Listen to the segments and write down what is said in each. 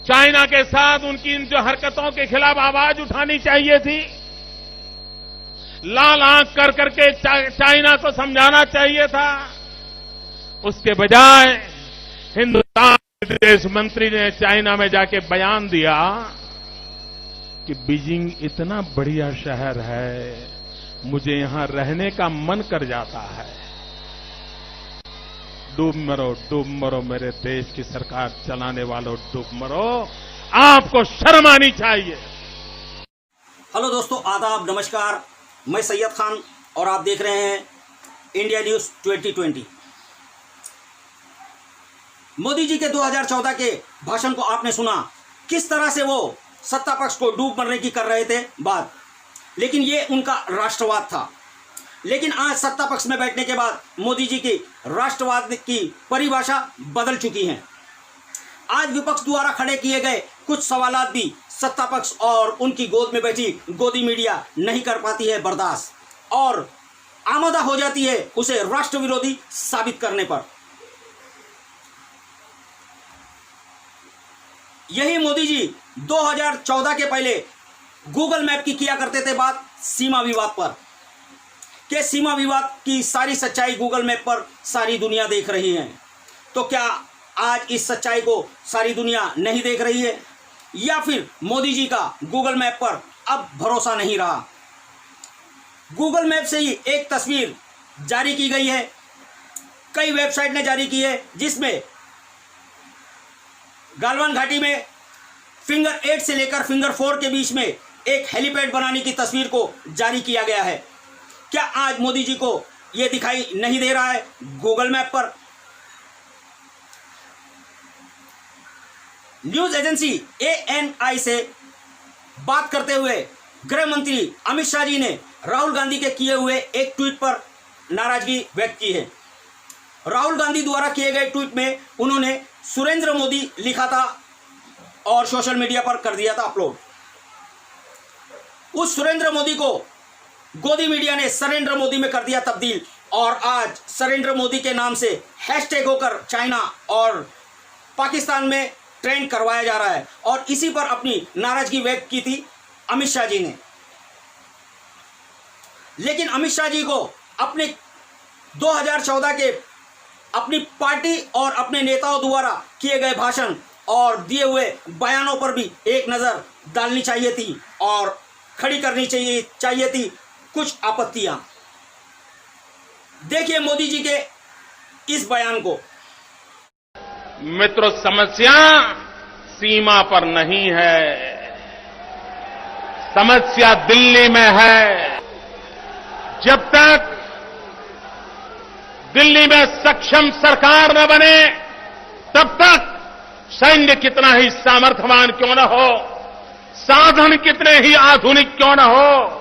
China के साथ उनकी इन जो हरकतों के खिलाफ आवाज उठानी चाहिए थी। लाल आंख कर करके चाइना को समझाना चाहिए था। उसके बजाय हिंदुस्तान के विदेश मंत्री ने चाइना में जाके बयान दिया कि बीजिंग इतना बढ़िया शहर है, मुझे यहां रहने का मन कर जाता है। डूब मरो मेरे देश की सरकार चलाने वालों, डूब मरो। आपको शर्म आनी चाहिए। हेलो दोस्तों, आदाब, नमस्कार। मैं सैयद खान और आप देख रहे हैं इंडिया न्यूज 2020। मोदी जी के 2014 के भाषण को आपने सुना, किस तरह से वो सत्ता पक्ष को डूब मरने की कर रहे थे बात, लेकिन ये उनका राष्ट्रवाद था। लेकिन आज सत्ता पक्ष में बैठने के बाद मोदी जी की राष्ट्रवाद की परिभाषा बदल चुकी है। आज विपक्ष द्वारा खड़े किए गए कुछ सवालात भी सत्ता पक्ष और उनकी गोद में बैठी गोदी मीडिया नहीं कर पाती है बर्दाश्त, और आमादा हो जाती है उसे राष्ट्र विरोधी साबित करने पर। यही मोदी जी 2014 के पहले गूगल मैप की किया करते थे बात सीमा विवाद पर, कि सीमा विवाद की सारी सच्चाई गूगल मैप पर सारी दुनिया देख रही है। तो क्या आज इस सच्चाई को सारी दुनिया नहीं देख रही है, या फिर मोदी जी का गूगल मैप पर अब भरोसा नहीं रहा? गूगल मैप से ही एक तस्वीर जारी की गई है, कई वेबसाइट ने जारी की है, जिसमें गालवान घाटी में फिंगर 8 से लेकर फिंगर 4 के बीच में एक हेलीपैड बनाने की तस्वीर को जारी किया गया है। क्या आज मोदी जी को यह दिखाई नहीं दे रहा है गूगल मैप पर? न्यूज एजेंसी ANI से बात करते हुए गृह मंत्री अमित शाह जी ने राहुल गांधी के किए हुए एक ट्वीट पर नाराजगी व्यक्त की है। राहुल गांधी द्वारा किए गए ट्वीट में उन्होंने सुरेंद्र मोदी लिखा था और सोशल मीडिया पर कर दिया था अपलोड। उस सुरेंद्र मोदी को गोदी मीडिया ने सरेंद्र मोदी में कर दिया तब्दील, और आज सरेंद्र मोदी के नाम से हैशटैग होकर चाइना और पाकिस्तान में ट्रेंड करवाया जा रहा है, और इसी पर अपनी नाराजगी व्यक्त की थी अमित शाह जी ने। लेकिन अमित शाह जी को अपने 2014 के अपनी पार्टी और अपने नेताओं द्वारा किए गए भाषण और दिए हुए बयानों पर भी एक नज़र डालनी चाहिए थी और खड़ी करनी चाहिए थी कुछ आपत्तियां। देखिए मोदी जी के इस बयान को। मित्रों, समस्या सीमा पर नहीं है, समस्या दिल्ली में है। जब तक दिल्ली में सक्षम सरकार न बने, तब तक सैन्य कितना ही सामर्थ्यवान क्यों न हो, साधन कितने ही आधुनिक क्यों न हो,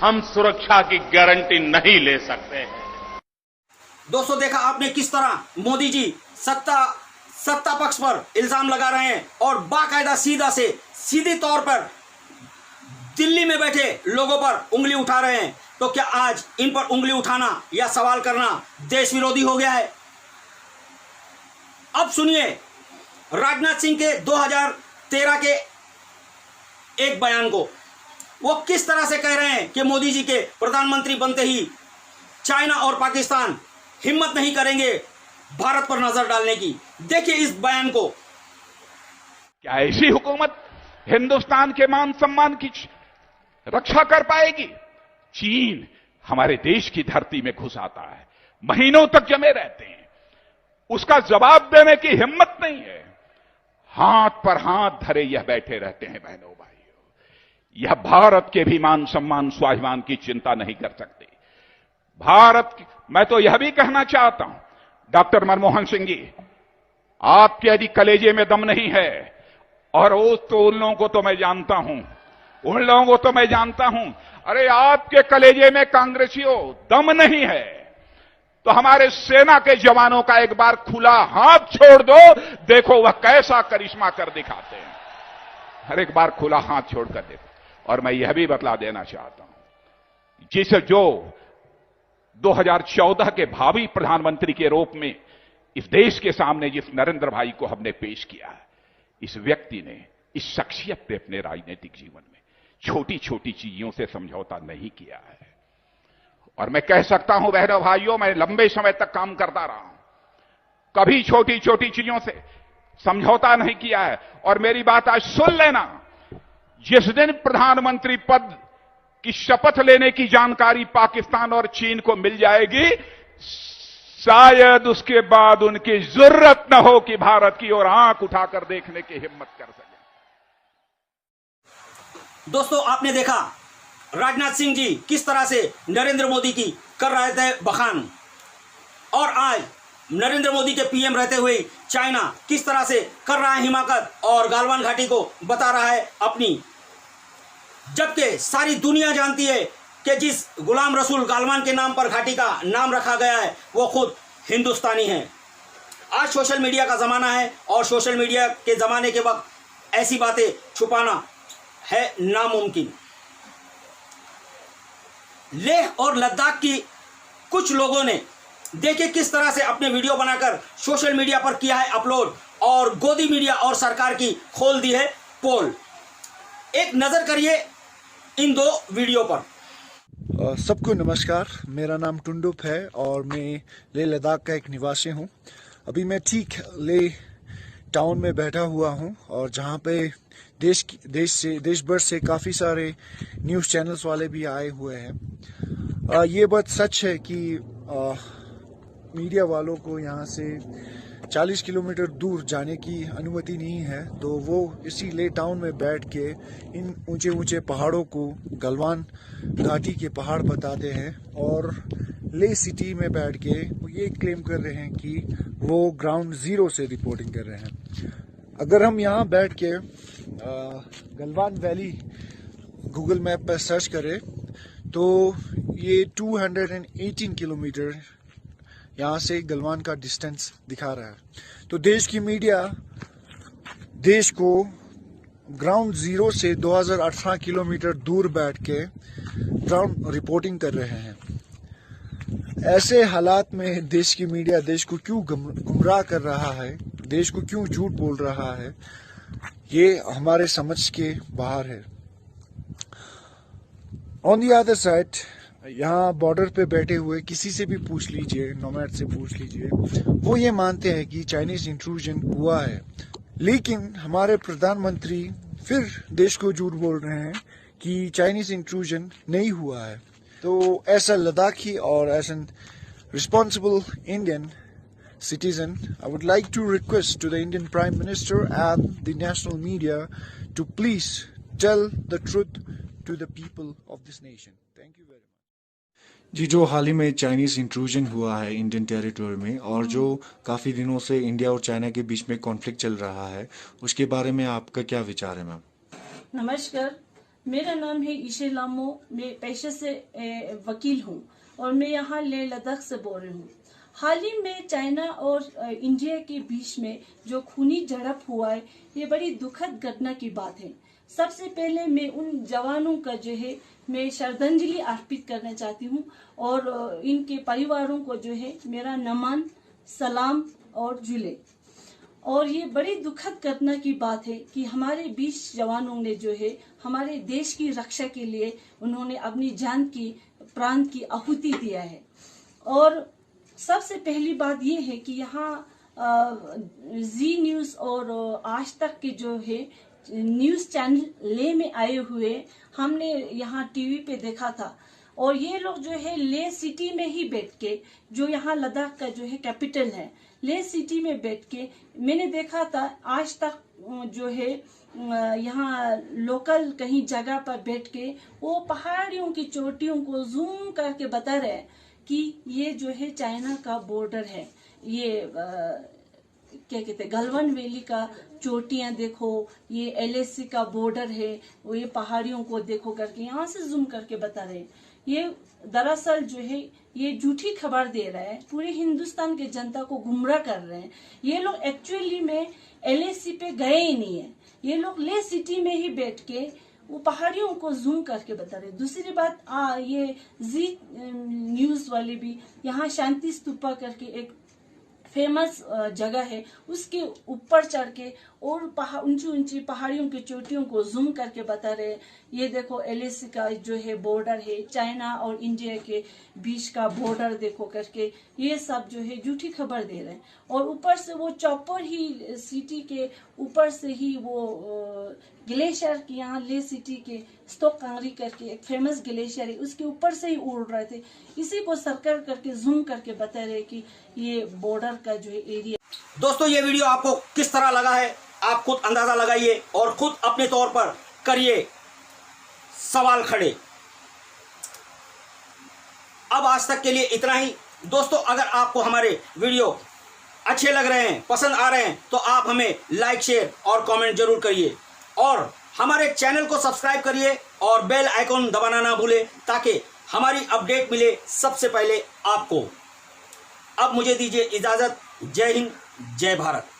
हम सुरक्षा की गारंटी नहीं ले सकते हैं। दोस्तों, देखा आपने किस तरह मोदी जी सत्ता पक्ष पर इल्जाम लगा रहे हैं और बाकायदा सीधे तौर पर दिल्ली में बैठे लोगों पर उंगली उठा रहे हैं। तो क्या आज इन पर उंगली उठाना या सवाल करना देश विरोधी हो गया है? अब सुनिए राजनाथ सिंह के 2013 के एक बयान को। वो किस तरह से कह रहे हैं कि मोदी जी के प्रधानमंत्री बनते ही चाइना और पाकिस्तान हिम्मत नहीं करेंगे भारत पर नजर डालने की। देखिए इस बयान को। क्या ऐसी हुकूमत हिंदुस्तान के मान सम्मान की रक्षा कर पाएगी? चीन हमारे देश की धरती में घुस आता है, महीनों तक जमे रहते हैं, उसका जवाब देने की हिम्मत नहीं है। हाथ पर हाथ धरे यह बैठे रहते हैं। बहनों भाइयों, यह भारत के भी मान सम्मान स्वाभिमान की चिंता नहीं कर सकते। मैं तो यह भी कहना चाहता हूं, डॉक्टर मनमोहन सिंह जी, आपके यदि कलेजे में दम नहीं है, और उन लोगों को तो मैं जानता हूं, अरे आपके कलेजे में कांग्रेसियों दम नहीं है, तो हमारे सेना के जवानों का एक बार खुला हाथ छोड़ दो, देखो वह कैसा करिश्मा कर दिखाते हैं। हर एक बार खुला हाथ छोड़कर देखो। और मैं यह भी बतला देना चाहता हूं, जो 2014 के भावी प्रधानमंत्री के रूप में इस देश के सामने जिस नरेंद्र भाई को हमने पेश किया है, इस व्यक्ति ने, इस शख्सियत ने अपने राजनीतिक जीवन में छोटी छोटी चीजों से समझौता नहीं किया है। और मैं कह सकता हूं बहनों भाइयों, मैं लंबे समय तक काम करता रहा हूं, कभी छोटी छोटी चीजों से समझौता नहीं किया है। और मेरी बात आज सुन लेना, जिस दिन प्रधानमंत्री पद की शपथ लेने की जानकारी पाकिस्तान और चीन को मिल जाएगी, शायद उसके बाद उनकी जरूरत न हो कि भारत की ओर आंख उठाकर देखने की हिम्मत कर सके। दोस्तों, आपने देखा राजनाथ सिंह जी किस तरह से नरेंद्र मोदी की कर रहे थे बखान, और आज नरेंद्र मोदी के पीएम रहते हुए चाइना किस तरह से कर रहा है हिमाकत और गालवान घाटी को बता रहा है अपनी, जबकि सारी दुनिया जानती है कि जिस गुलाम रसूल गालवान के नाम पर घाटी का नाम रखा गया है वो खुद हिंदुस्तानी है। आज सोशल मीडिया का ज़माना है और सोशल मीडिया के ज़माने के वक्त ऐसी बातें छुपाना है नामुमकिन। लेह और लद्दाख की कुछ लोगों ने देखिए किस तरह से अपने वीडियो बनाकर सोशल मीडिया पर किया है अपलोड, और गोदी मीडिया और सरकार की खोल दी है पोल। एक नज़र करिए इन दो वीडियो पर। सबको नमस्कार, मेरा नाम टुंडुप है और मैं लेह लद्दाख का एक निवासी हूँ। अभी मैं ठीक लेह टाउन में बैठा हुआ हूँ और जहाँ पे देश भर से काफ़ी सारे न्यूज़ चैनल्स वाले भी आए हुए हैं। ये बात सच है कि मीडिया वालों को यहाँ से 40 किलोमीटर दूर जाने की अनुमति नहीं है, तो वो इसी लेह टाउन में बैठ के इन ऊंचे ऊंचे पहाड़ों को गलवान घाटी के पहाड़ बताते हैं, और लेह सिटी में बैठ के वो ये क्लेम कर रहे हैं कि वो ग्राउंड ज़ीरो से रिपोर्टिंग कर रहे हैं। अगर हम यहाँ बैठ के गलवान वैली गूगल मैप पर सर्च करें तो ये 218 किलोमीटर यहाँ से गलवान का डिस्टेंस दिखा रहा है। तो देश की मीडिया देश को ग्राउंड ज़ीरो से 2018 किलोमीटर दूर बैठ के ग्राउंड रिपोर्टिंग कर रहे हैं। ऐसे हालात में देश की मीडिया देश को क्यों गुमराह कर रहा है, देश को क्यों झूठ बोल रहा है, ये हमारे समझ के बाहर है। ऑन दी अदर साइड, यहाँ बॉर्डर पे बैठे हुए किसी से भी पूछ लीजिए, नोमैड से पूछ लीजिए, वो ये मानते हैं कि चाइनीज इंट्रूजन हुआ है। लेकिन हमारे प्रधानमंत्री फिर देश को झूठ बोल रहे हैं कि चाइनीज इंट्रूजन नहीं हुआ है। तो ऐसा लद्दाखी और as an responsible Indian citizen, I would like to request to the Indian Prime Minister and the national media to please tell the truth to the people of this nation. Thank you very much. जी, जो हाल ही में Chinese intrusion हुआ है Indian territory में और जो काफ़ी दिनों से इंडिया और चाइना के बीच में कॉन्फ्लिक्ट चल रहा है, उसके बारे में आपका क्या विचार है मैम? नमस्कार, मेरा नाम है ईशे लामो। मैं पेशे से वकील हूँ और मैं यहाँ लेह लद्दाख से बोल रही हूँ। हाल ही में चाइना और इंडिया के बीच में जो खूनी झड़प हुआ है, ये बड़ी दुखद घटना की बात है। सबसे पहले मैं उन जवानों का जो है मैं श्रद्धांजलि अर्पित करना चाहती हूँ और इनके परिवारों को जो है मेरा नमन, सलाम और जुले। और ये बड़ी दुखद घटना की बात है कि हमारे 20 जवानों ने जो है हमारे देश की रक्षा के लिए उन्होंने अपनी जान की, प्राण की आहुति दिया है। और सबसे पहली बात ये है कि यहाँ जी न्यूज़ और आज तक के जो है न्यूज़ चैनल लेह में आए हुए हमने यहाँ टीवी पे देखा था, और ये लोग जो है लेह सिटी में ही बैठ के, जो यहाँ लद्दाख का जो है कैपिटल है, लेह सिटी में बैठ के मैंने देखा था। आज तक जो है यहाँ लोकल कहीं जगह पर बैठ के वो पहाड़ियों की चोटियों को जूम करके बता रहे हैं कि ये जो है चाइना का बॉर्डर है, ये क्या कहते हैं गलवान वैली का चोटियां देखो, ये एलएसी का बॉर्डर है, वो ये पहाड़ियों को देखो करके यहाँ से जूम करके बता रहे हैं। ये दरअसल जो है ये झूठी खबर दे रहा है, पूरे हिंदुस्तान के जनता को गुमराह कर रहे हैं। ये लोग एक्चुअली में एलएसी पे गए ही नहीं है, ये लोग लेह सिटी में ही बैठ के वो पहाड़ियों को जूम करके बता रहे। दूसरी बात, ये जी न्यूज़ वाले भी यहाँ शांति स्तूपा करके एक फेमस जगह है, उसके ऊपर चढ़ के और ऊंची ऊंची पहाड़ियों की चोटियों को जूम करके बता रहे, ये देखो LAC का जो है बॉर्डर है, चाइना और इंडिया के बीच का बॉर्डर देखो करके, ये सब जो है झूठी खबर दे रहे हैं। और ऊपर से वो चॉपर ही सिटी के ऊपर से ही वो ग्लेशियर की, यहाँ ले सिटी के स्टोक कांगरी करके एक फेमस ग्लेशियर है, उसके ऊपर से ही उड़ रहे थे। इसी को सर्कल करके जूम करके बता रहे कि ये बॉर्डर का जो है एरिया। दोस्तों, ये वीडियो आपको किस तरह लगा है आप खुद अंदाजा लगाइए और खुद अपने तौर पर करिए सवाल खड़े। अब आज तक के लिए इतना ही। दोस्तों, अगर आपको हमारे वीडियो अच्छे लग रहे हैं, पसंद आ रहे हैं, तो आप हमें लाइक, शेयर और कमेंट जरूर करिए और हमारे चैनल को सब्सक्राइब करिए और बेल आइकॉन दबाना ना भूलें ताकि हमारी अपडेट मिले सबसे पहले आपको। अब मुझे दीजिए इजाजत। जय हिंद, जय भारत।